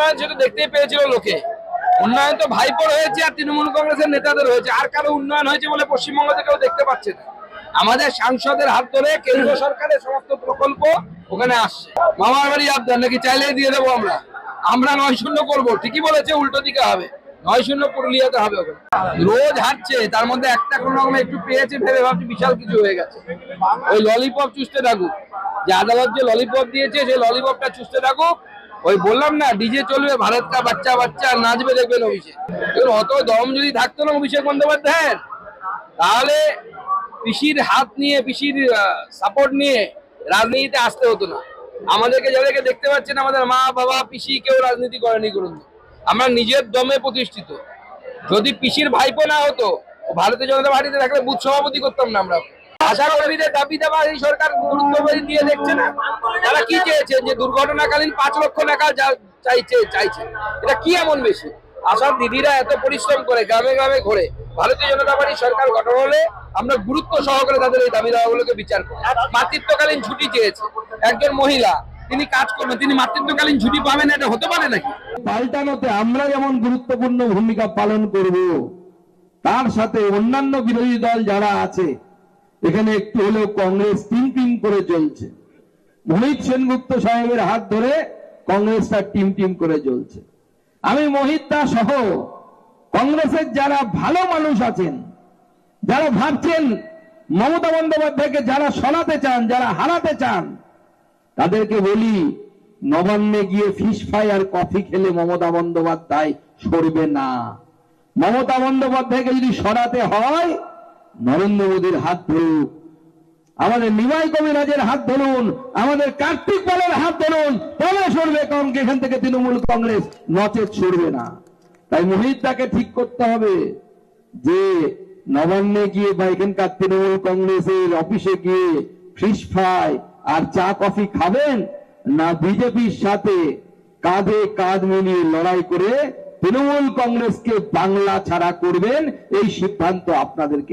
উন্নয়ন সেটা দেখতেই পেয়েছিল লোকে। উন্নয়ন তো ভাইপোর হয়েছে আর তৃণমূল কংগ্রেসের নেতাদের হয়েছে, আর কারো উন্নয়ন হয়েছে বলে পশ্চিমবঙ্গ থেকে কেউ দেখতে পাচ্ছে না। আমাদের সাংসদের হাত ধরে কেন্দ্র সরকারের সমস্ত প্রকল্প ওখানে আসছে। মামার বাড়ি আবদার নাকি চাইলেই দিয়ে দেবো আমরা। আমরা 9-0 করবো, ঠিকই বলেছে, উল্টো দিকে হবে। 9-0 পুরুলিয়াতে হবে ওখানে। রোজ হাঁটছে, তার মধ্যে একটা কোনো রকম একটু পেয়েছে ভেবে ভাবছি বিশাল কিছু হয়ে গেছে। ওই ললিপপ চুষতে থাকুক, যে আদালত যে ললিপপ দিয়েছে সেই ললিপপটা চুষতে থাকুক। ওই বললাম না, ডিজে চলবে, ভারত কা বাচ্চা বাচ্চা নাচবে, দেখবেন অভিষেক। অত দম যদি থাকতো না অভিষেক বন্দ্যোপাধ্যায়ের, তাহলে পিসির হাত নিয়ে, পিসির সাপোর্ট নিয়ে রাজনীতিতে আসতে হতো না। আমাদেরকে যাদেরকে দেখতে পাচ্ছেন, আমাদের মা বাবা পিসি কেউ রাজনীতি করেনি করুন। আমরা নিজের দমে প্রতিষ্ঠিত। যদি পিসির ভাইপো না হতো, ভারতীয় জনতা পার্টিতে থাকলে বুথ সভাপতি করতাম না আমরা। আশা কর্মীদের দাবি দাবা এই সরকার গুরুত্ব দিয়ে দেখছে না। তারা কি চেয়েছেন যে দুর্ঘটনাকালীন 5 লক্ষ টাকা চাইছে, এটা কি এমন বেশি? আশার দিদিরা এত পরিশ্রম করে গ্রামে গ্রামে ঘুরে, ভারতীয় জনতা পার্টি সরকার গঠন হলে আমরা গুরুত্ব সহকারে তাদের এই দাবি দাবাগুলোকে বিচার করি। মাতৃত্বকালীন ছুটি চেয়েছে একজন মহিলা, তিনি কাজ করবেন, তিনি মাতৃত্বকালীন ছুটি পাবেন, এটা হতে পারে নাকি? পাল্টানোতে আমরা যেমন গুরুত্বপূর্ণ ভূমিকা পালন করব, তার সাথে অন্যান্য বিরোধী দল যারা আছে, এখানে একটু হলেও কংগ্রেস টিম করে চলছে। মোহিত সেনগুপ্ত সাহেবের হাত ধরে কংগ্রেসটা টিম করে চলছে। আমি মোহিত দা সহ কংগ্রেসের যারা ভালো মানুষ আছেন, যারা ভাবছেন মমতা বন্দ্যোপাধ্যায়কে যারা সরাতে চান, যারা হারাতে চান, তাদেরকে বলি, নবান্নে গিয়ে ফিশ ফ্রাই আর কফি খেলে মমতা বন্দ্যোপাধ্যায় সরবে না। মমতা বন্দ্যোপাধ্যায়কে যদি সরাতে হয়, নরেন্দ্র মোদীর হাত ধরুন, আমাদের নিমাই কবিরাজের হাত ধরুন, আমাদের কার্তিক পালের হাত ধরুন, তবে সরবে। কারণ এখান থেকে তৃণমূল কংগ্রেস নচেত সরবে না। তাই মোহিতদাকে ঠিক করতে হবে যে নবান্নে গিয়ে বা এখানকার তৃণমূল কংগ্রেসের অফিসে গিয়ে ফিশ ফ্রাই আর চা কফি খাবেন, না বিজেপির সাথে কাঁধে কাঁধ মিলিয়ে লড়াই করে তৃণমূল কংগ্রেসকে বাংলা ছাড়া করবেন, এই সিদ্ধান্ত আপনাদেরকে